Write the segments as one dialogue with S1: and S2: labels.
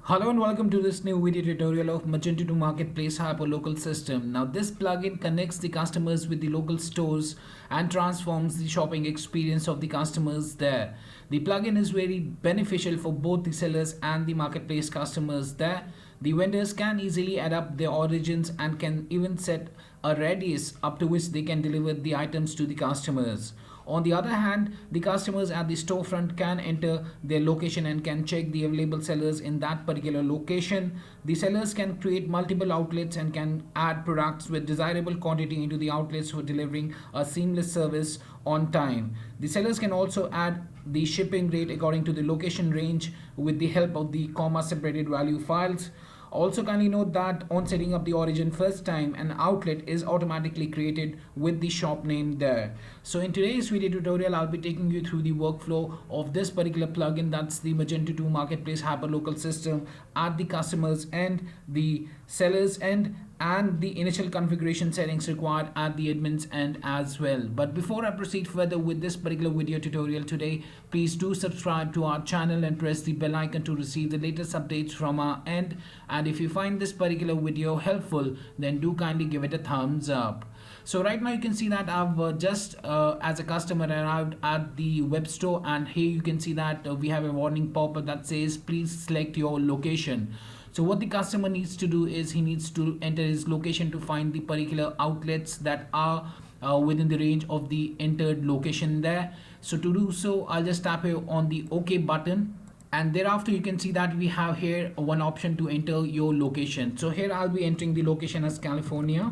S1: Hello and welcome to this new video tutorial of Magento to Marketplace Hyperlocal System. Now this plugin connects the customers with the local stores and transforms the shopping experience of the customers there. The plugin is very beneficial for both the sellers and the marketplace customers there. The vendors can easily adapt their origins and can even set a radius up to which they can deliver the items to the customers. On the other hand, the customers at the storefront can enter their location and can check the available sellers in that particular location. The sellers can create multiple outlets and can add products with desirable quantity into the outlets for delivering a seamless service on time. The sellers can also add the shipping rate according to the location range with the help of the comma separated value files. Also kindly note that on setting up the origin first time, an outlet is automatically created with the shop name there. So in today's video tutorial, I'll be taking you through the workflow of this particular plugin, that's the Magento 2 Marketplace Hyperlocal System at the customer's end, the seller's end, and the initial configuration settings required at the admin's end as well. But before I proceed further with this particular video tutorial today, please do subscribe to our channel and press the bell icon to receive the latest updates from our end. And if you find this particular video helpful, then do kindly give it a thumbs up. So right now you can see that I've just as a customer arrived at the web store, and here you can see that we have a warning pop-up that says please select your location. So what the customer needs to do is he needs to enter his location to find the particular outlets that are within the range of the entered location there. So to do so, I'll just tap here on the OK button, and thereafter you can see that we have here one option to enter your location. So here I'll be entering the location as California,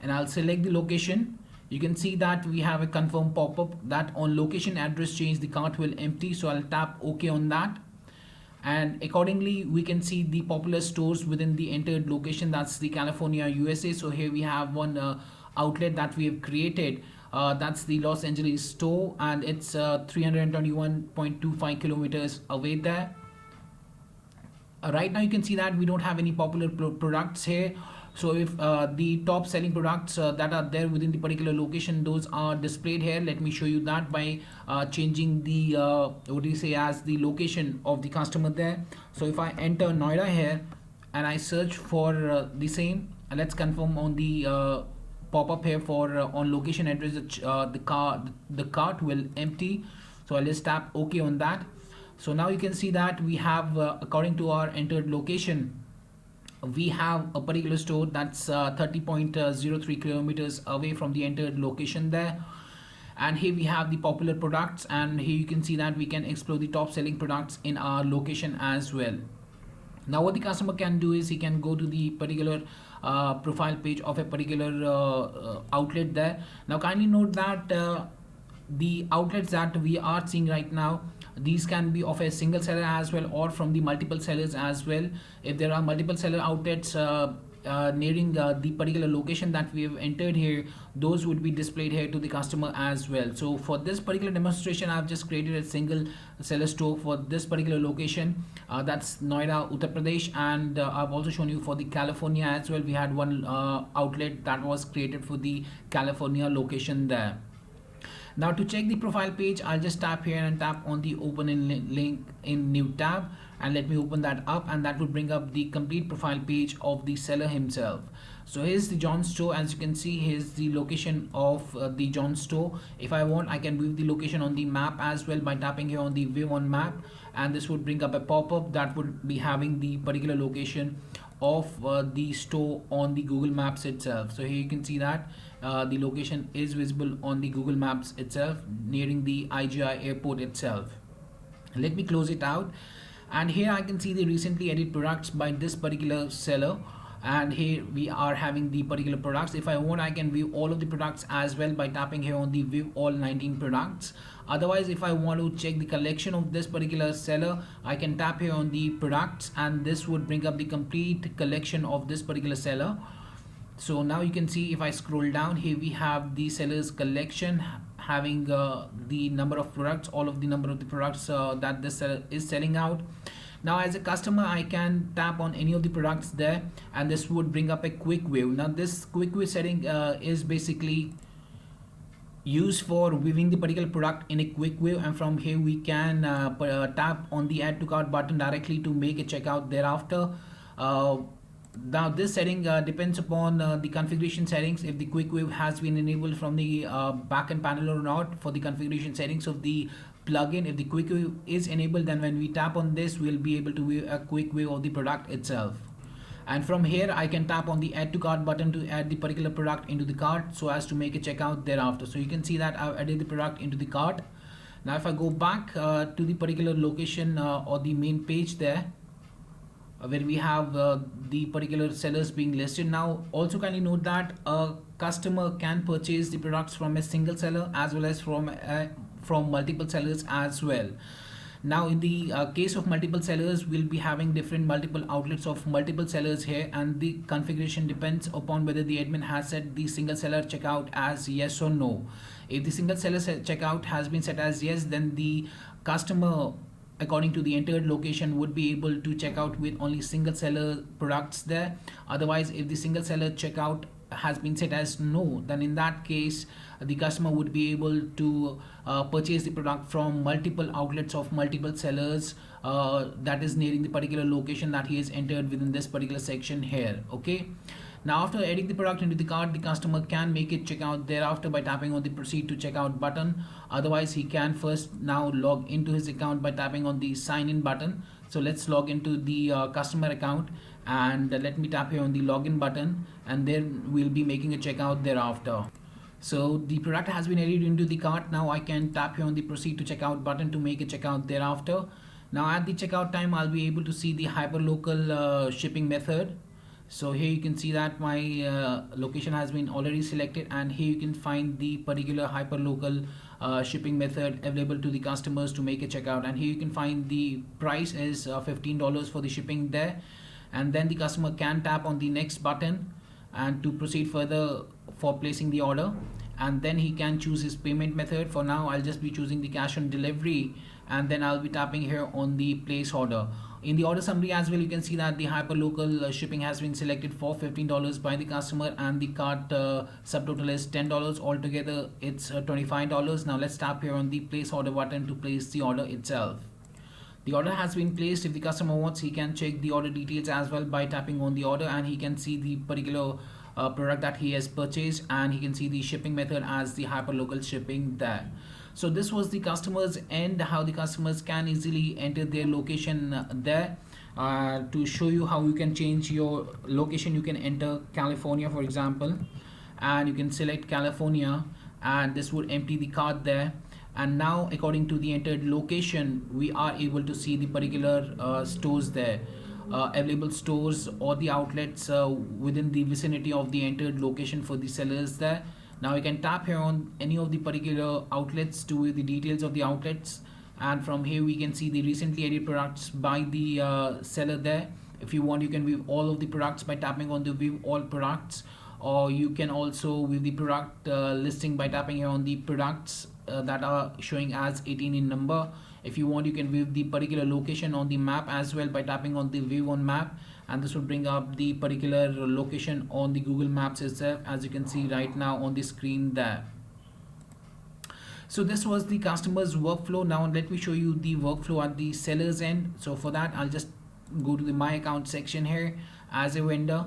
S1: and I'll select the location. You can see that we have a confirm pop-up that on location address change the cart will empty. So I'll tap OK on that, and accordingly we can see the popular stores within the entered location, that's the California, USA. So here we have one outlet that we have created, that's the Los Angeles store, and it's 321.25 kilometers away there. Right now you can see that we don't have any popular products here. So if the top selling products that are there within the particular location, those are displayed here. Let me show you that by changing the what do you say as the location of the customer there. So if I enter Noida here and I search for the same, let's confirm on the pop-up here for on location address, the cart will empty. So I'll just tap OK on that. So now you can see that we have according to our entered location, we have a particular store that's 30.03 kilometers away from the entered location there. And here we have the popular products, and here you can see that we can explore the top selling products in our location as well. Now what the customer can do is he can go to the particular profile page of a particular outlet there. Now kindly note that the outlets that we are seeing right now, these can be of a single seller as well or from the multiple sellers as well. If there are multiple seller outlets nearing the particular location that we have entered here, those would be displayed here to the customer as well. So for this particular demonstration, I've just created a single seller store for this particular location, that's Noida, Uttar Pradesh, and I've also shown you for the California as well. We had one outlet that was created for the California location there. Now to check the profile page, I'll just tap here and tap on the open in link in new tab, and let me open that up, and that will bring up the complete profile page of the seller himself. So here's the John store. As you can see, here's the location of the John store. If I want, I can view the location on the map as well by tapping here on the view on map, and this would bring up a pop-up that would be having the particular location of the store on the Google Maps itself. So here you can see that the location is visible on the Google Maps itself, nearing the IGI airport itself. Let me close it out, and here I can see the recently added products by this particular seller, and here we are having the particular products. If I want, I can view all of the products as well by tapping here on the view all 19 products. Otherwise, if I want to check the collection of this particular seller, I can tap here on the products, and this would bring up the complete collection of this particular seller. So now you can see if I scroll down, here we have the seller's collection having the number of products, all of the number of the products that this seller is selling out. Now as a customer, I can tap on any of the products there, and this would bring up a quick view. Now this quick view setting is basically used for viewing the particular product in a quick view, and from here we can tap on the add to cart button directly to make a checkout thereafter. uh, Now this setting depends upon the configuration settings, if the quick view has been enabled from the backend panel or not. For the configuration settings of the plugin, if the quick view is enabled, then when we tap on this we'll be able to view a quick view of the product itself. And from here I can tap on the add to cart button to add the particular product into the cart so as to make a checkout thereafter. So you can see that I've added the product into the cart. Now if I go back to the particular location or the main page there, where we have the particular sellers being listed. Now also kindly note that a customer can purchase the products from a single seller as well as from multiple sellers as well. Now in the case of multiple sellers, we'll be having different multiple outlets of multiple sellers here, and the configuration depends upon whether the admin has set the single seller checkout as yes or no. If the single seller checkout has been set as yes, then the customer according to the entered location would be able to check out with only single seller products there. Otherwise, if the single seller checkout has been set as no, then in that case the customer would be able to purchase the product from multiple outlets of multiple sellers that is nearing the particular location that he has entered within this particular section here. Okay, now after adding the product into the cart, the customer can make it checkout thereafter by tapping on the proceed to checkout button. Otherwise, he can first now log into his account by tapping on the sign in button. So let's log into the customer account, and let me tap here on the login button, and then we'll be making a checkout thereafter. So the product has been added into the cart. Now I can tap here on the proceed to checkout button to make a checkout thereafter. Now at the checkout time, I'll be able to see the hyperlocal shipping method. So here you can see that my location has been already selected, and here you can find the particular hyperlocal shipping method available to the customers to make a checkout. And here you can find the price is $15 for the shipping there, and then the customer can tap on the next button and to proceed further for placing the order, and then he can choose his payment method. For now I'll just be choosing the cash on delivery, and then I'll be tapping here on the place order. In the order summary as well, you can see that the hyperlocal shipping has been selected for $15 by the customer, and the cart subtotal is $10. Altogether it's $25. Now let's tap here on the place order button to place the order itself. The order has been placed. If the customer wants, he can check the order details as well by tapping on the order, and he can see the particular product that he has purchased, and he can see the shipping method as the hyperlocal shipping there. So this was the customers end, how the customers can easily enter their location there. To show you how you can change your location, you can enter California for example, and you can select California, and this would empty the cart there. And now according to the entered location, we are able to see the particular stores there, available stores or the outlets within the vicinity of the entered location for the sellers there. Now we can tap here on any of the particular outlets to view the details of the outlets, and from here we can see the recently added products by the seller there. If you want, you can view all of the products by tapping on the view all products, or you can also view the product listing by tapping here on the products that are showing as 18 in number. If you want, you can view the particular location on the map as well by tapping on the view on map, and this will bring up the particular location on the Google Maps itself, as you can see right now on the screen there. So this was the customer's workflow. Now let me show you the workflow at the seller's end. So for that, I'll just go to the my account section here as a vendor,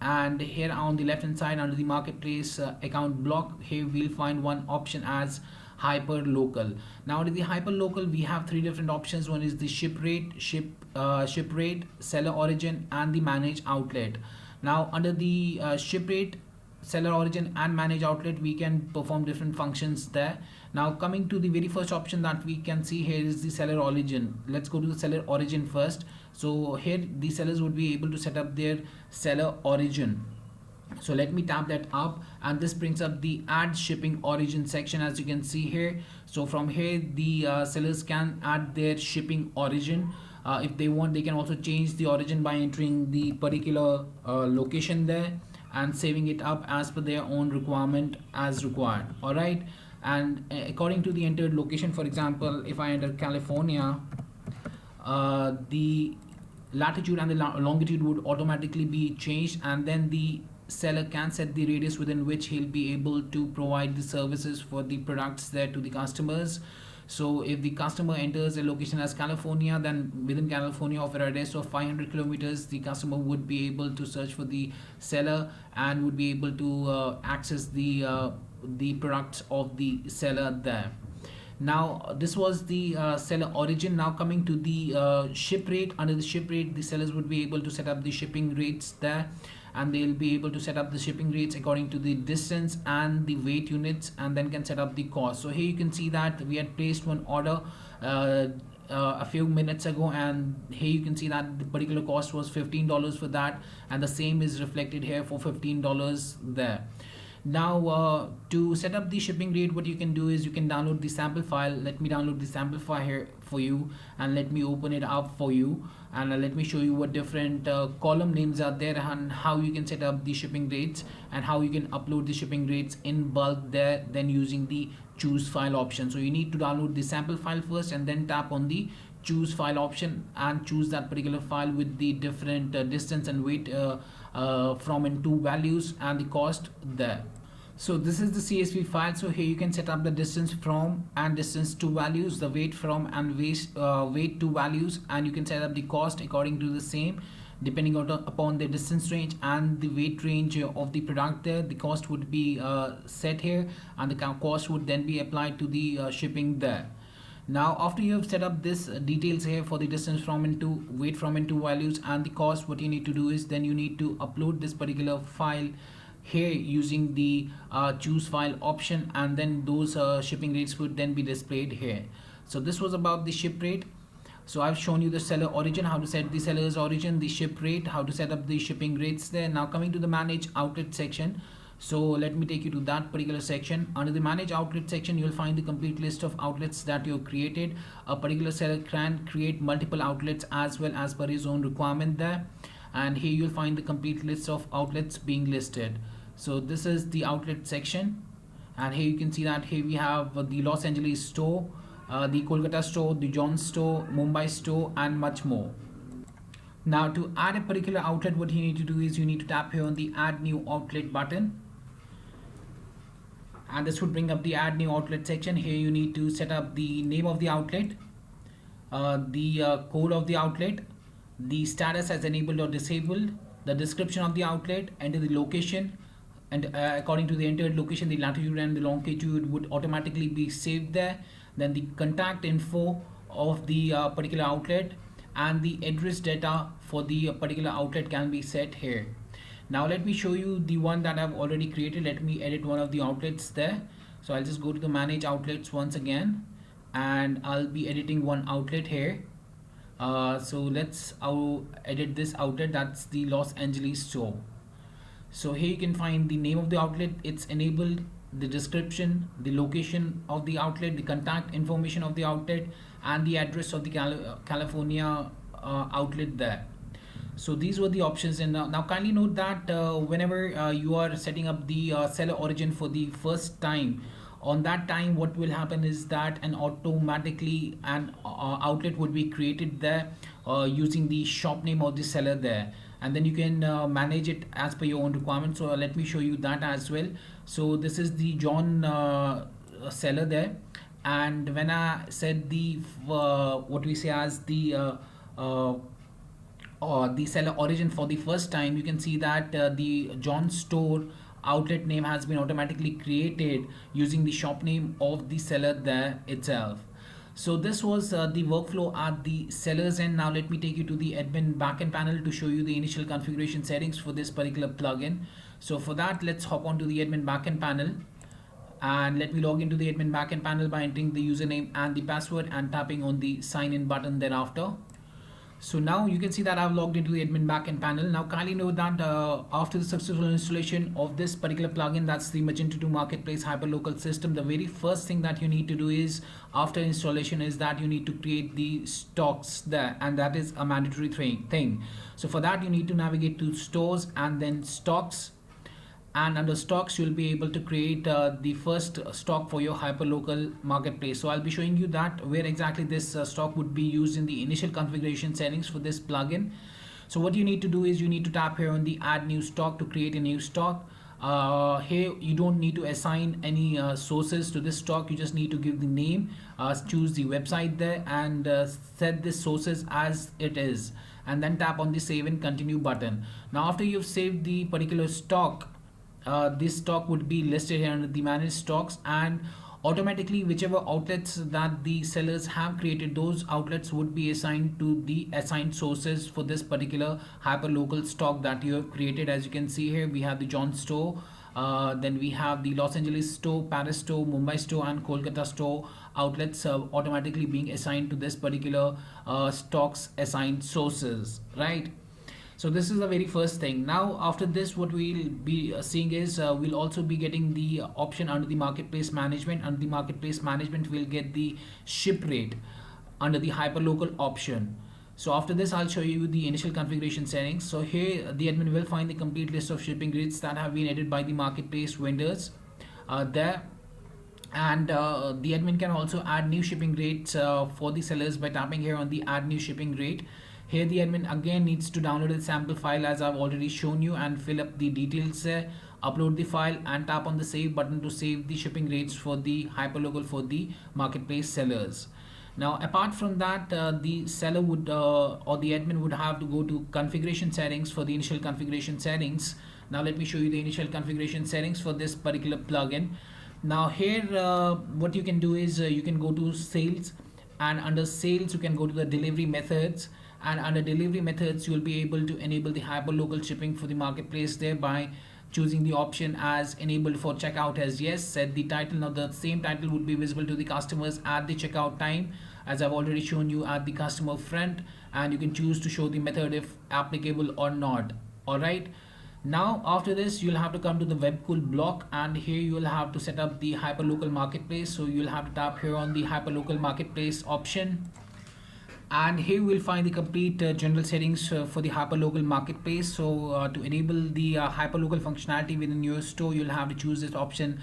S1: and here on the left hand side under the marketplace account block, here we'll find one option as hyper local. Now under the hyper local, we have three different options. One is the ship rate, ship rate, seller origin, and the manage outlet. Now under the ship rate, seller origin, and manage outlet, we can perform different functions there. Now coming to the very first option that we can see here is the seller origin. Let's go to the seller origin first. So here the sellers would be able to set up their seller origin. So let me tap that up, and this brings up the add shipping origin section, as you can see here. So from here the sellers can add their shipping origin. If they want, they can also change the origin by entering the particular location there and saving it up as per their own requirement as required. All right, and according to the entered location, for example, if I enter California, the latitude and the longitude would automatically be changed, and then the seller can set the radius within which he'll be able to provide the services for the products there to the customers. So if the customer enters a location as California, then within California of a radius of 500 kilometers, the customer would be able to search for the seller and would be able to access the products of the seller there. Now this was the seller origin. Now coming to the ship rate. Under the ship rate, the sellers would be able to set up the shipping rates there, and they'll be able to set up the shipping rates according to the distance and the weight units, and then can set up the cost. So here you can see that we had placed one order a few minutes ago, and here you can see that the particular cost was $15 for that, and the same is reflected here for $15 there. Now to set up the shipping rate, what you can do is you can download the sample file. Let me download the sample file here for you, and let me open it up for you, and let me show you what different column names are there and how you can set up the shipping rates and how you can upload the shipping rates in bulk there, then using the choose file option. So you need to download the sample file first and then tap on the choose file option and choose that particular file with the different distance and weight from and to values and the cost there. So this is the CSV file. So here you can set up the distance from and distance to values, the weight from and weight to values, and you can set up the cost according to the same depending upon the distance range and the weight range of the product there. The cost would be set here, and the cost would then be applied to the shipping there. Now after you have set up this details here for the distance from and to, weight from and to values and the cost, what you need to do is then you need to upload this particular file here using the choose file option, and then those shipping rates would then be displayed here. So this was about the ship rate. So I've shown you the seller origin, how to set the seller's origin, the ship rate, how to set up the shipping rates there. Now coming to the manage outlet section. So let me take you to that particular section. Under the manage outlet section, you'll find the complete list of outlets that you've created. A particular seller can create multiple outlets as well as per his own requirement there. And here you'll find the complete list of outlets being listed. So this is the outlet section, and here you can see that here we have the Los Angeles store, the Kolkata store, the John store, Mumbai store, and much more. Now to add a particular outlet, what you need to do is you need to tap here on the add new outlet button, and this would bring up the add new outlet section. Here you need to set up the name of the outlet, the code of the outlet, the status as enabled or disabled, the description of the outlet, enter the location, and according to the entered location, the latitude and the longitude would automatically be saved there. Then the contact info of the particular outlet and the address data for the particular outlet can be set here. Now let me show you the one that I've already created. Let me edit one of the outlets there. So I'll just go to the manage outlets once again, and I'll be editing one outlet here. So let's edit this outlet. That's the Los Angeles store. So here you can find the name of the outlet, it's enabled, the description, the location of the outlet, the contact information of the outlet, and the address of the California outlet there. So these were the options. And now kindly note that whenever you are setting up the seller origin for the first time, on that time what will happen is that automatically an outlet would be created there using the shop name of the seller there, and then you can manage it as per your own requirement. So let me show you that as well. So this is the John seller there, and when I said the what we say as the seller origin for the first time, you can see that the John store outlet name has been automatically created using the shop name of the seller there itself. So this was the workflow at the seller's end. Now let me take you to the admin backend panel to show you the initial configuration settings for this particular plugin. So for that, let's hop on to the admin backend panel, and let me log into the admin backend panel by entering the username and the password and tapping on the sign in button thereafter. So now you can see that I've logged into the admin backend panel. Now kindly note that after the successful installation of this particular plugin, that's the Magento 2 Marketplace Hyperlocal System, the very first thing that you need to do is after installation is that you need to create the stocks there, and that is a mandatory thing. So for that you need to navigate to stores and then stocks, and under stocks you'll be able to create the first stock for your hyperlocal marketplace. So I'll be showing you that where exactly this stock would be used in the initial configuration settings for this plugin. So what you need to do is you need to tap here on the add new stock to create a new stock. Here you don't need to assign any sources to this stock. You just need to give the name, choose the website there, and set the sources as it is, and then tap on the save and continue button. Now after you've saved the particular stock, this stock would be listed here under the manage stocks, and automatically whichever outlets that the sellers have created, those outlets would be assigned to the assigned sources for this particular hyperlocal stock that you have created. As you can see here, we have the John store, then we have the Los Angeles store, Paris store, Mumbai store, and Kolkata store outlets automatically being assigned to this particular stocks assigned sources, right? So this is the very first thing. Now after this, what we'll be seeing is we'll also be getting the option under the marketplace management. Under the marketplace management, we'll get the ship rate under the hyperlocal option. So after this, I'll show you the initial configuration settings. So here the admin will find the complete list of shipping rates that have been added by the marketplace vendors there. And the admin can also add new shipping rates for the sellers by tapping here on the add new shipping rate. Here the admin again needs to download a sample file as I've already shown you, and fill up the details there, upload the file, and tap on the save button to save the shipping rates for the hyperlocal for the marketplace sellers. Now apart from that, the seller would or the admin would have to go to configuration settings for the initial configuration settings. Now let me show you the initial configuration settings for this particular plugin. Now here what you can do is you can go to sales, and under sales you can go to the delivery methods, and under delivery methods you will be able to enable the hyperlocal shipping for the marketplace there by choosing the option as enabled for checkout as yes. Set the title. Now the same title would be visible to the customers at the checkout time, as I've already shown you at the customer front, and you can choose to show the method if applicable or not. All right. Now after this, you'll have to come to the webcool block, and here you'll have to set up the hyperlocal marketplace. So you'll have to tap here on the hyperlocal marketplace option, and here we'll find the complete general settings for the hyperlocal marketplace. So to enable the hyperlocal functionality within your store, you'll have to choose this option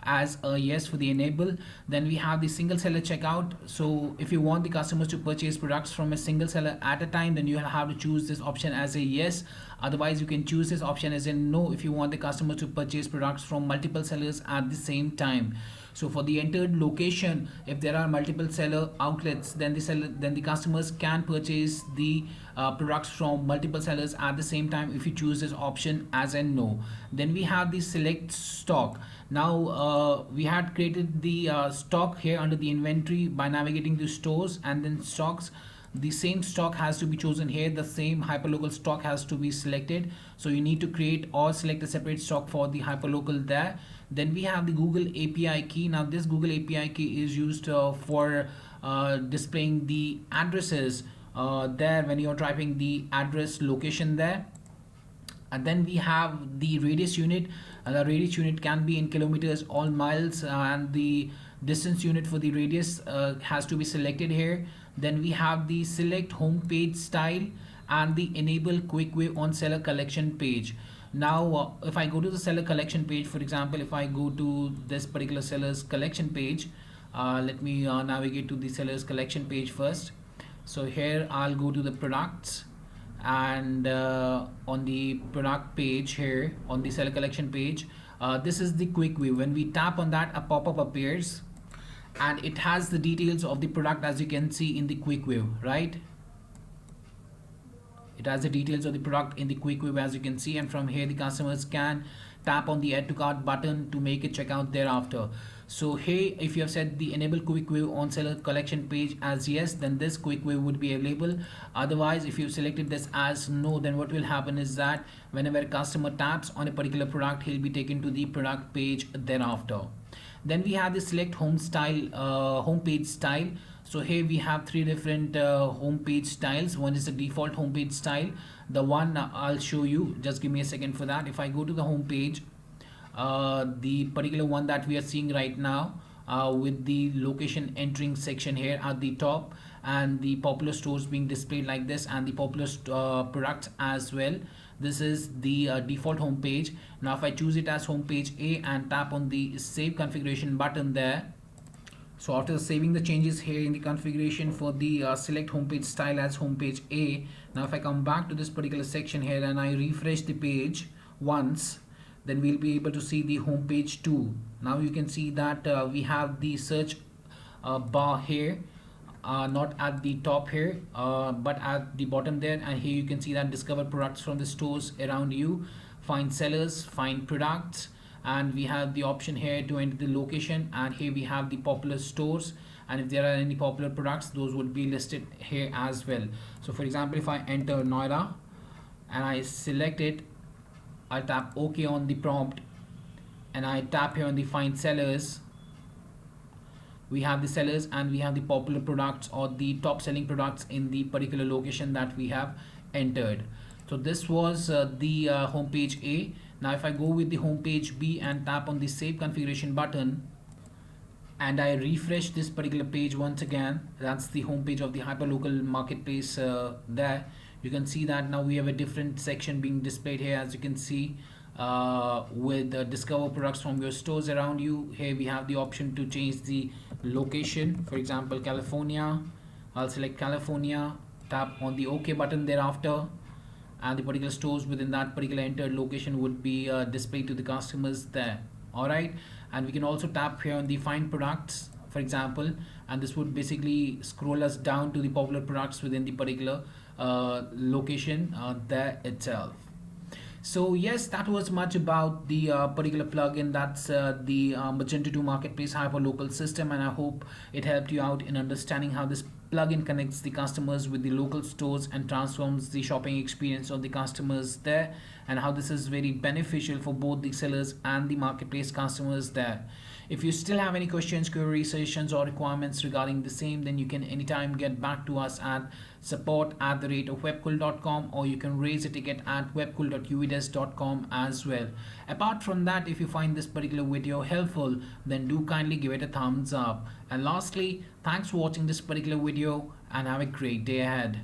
S1: as a yes for the enable. Then we have the single seller checkout. So if you want the customers to purchase products from a single seller at a time, then you have to choose this option as a yes. Otherwise you can choose this option as a no if you want the customer to purchase products from multiple sellers at the same time. So for the entered location, if there are multiple seller outlets, then the customers can purchase the products from multiple sellers at the same time if you choose this option as a no. Then we have the select stock. Now we had created the stock here under the inventory by navigating to stores and then stocks. The same stock has to be chosen here. The same hyperlocal stock has to be selected. So you need to create or select a separate stock for the hyperlocal there. Then we have the Google API key. Now this Google API key is used for displaying the addresses there when you're typing the address location there. And then we have the radius unit. The radius unit can be in kilometers or miles, and the distance unit for the radius has to be selected here. Then we have the select home page style and the enable quick way on seller collection page. Now if I go to the seller collection page, for example, if I go to this particular seller's collection page, let me navigate to the seller's collection page first. So here I'll go to the products, and on the product page here on the seller collection page, this is the quick view. When we tap on that, a pop-up appears and it has the details of the product, as you can see in the quick view, right? It has the details of the product in the quick view, as you can see, and from here the customers can tap on the add to cart button to make a checkout thereafter. So here if you have set the enable quick view on seller collection page as yes, then this quick view would be available. Otherwise, if you selected this as no, then what will happen is that whenever a customer taps on a particular product, he'll be taken to the product page thereafter. Then we have the select home style, home page style. So here we have three different home page styles. One is the default home page style. The one I'll show you, just give me a second for that. If I go to the home page, the particular one that we are seeing right now, with the location entering section here at the top, and the popular stores being displayed like this, and the popular products as well. This is the default home page. Now if I choose it as home page A and tap on the save configuration button there, So after saving the changes here in the configuration for the select homepage style as homepage A, now if I come back to this particular section here and I refresh the page once, then we'll be able to see the homepage 2. Now you can see that we have the search bar here, not at the top here, but at the bottom there, and here you can see that discover products from the stores around you, find sellers, find products, and we have the option here to enter the location, and here we have the popular stores, and if there are any popular products, those would be listed here as well. So for example, if I enter Noida and I select it, I tap OK on the prompt and I tap here on the find sellers. We have the sellers and we have the popular products or the top selling products in the particular location that we have entered. So this was the homepage A. Now if I go with the homepage B and tap on the save configuration button and I refresh this particular page once again, that's the homepage of the hyperlocal marketplace there. You can see that now we have a different section being displayed here, as you can see, with discover products from your stores around you. Here we have the option to change the location, for example California. I'll select California, tap on the OK button thereafter, and the particular stores within that particular entered location would be displayed to the customers there. Alright, and we can also tap here on the find products, for example, and this would basically scroll us down to the popular products within the particular location there itself. So yes, that was much about the particular plugin. That's the Magento 2 Marketplace Hyperlocal System, and I hope it helped you out in understanding how this plugin connects the customers with the local stores and transforms the shopping experience of the customers there, and how this is very beneficial for both the sellers and the marketplace customers there. If you still have any questions, queries, suggestions or requirements regarding the same, then you can anytime get back to us at support@webcool.com, or you can raise a ticket at webcool.uedes.com as well. Apart from that, if you find this particular video helpful, then do kindly give it a thumbs up. And lastly, thanks for watching this particular video and have a great day ahead.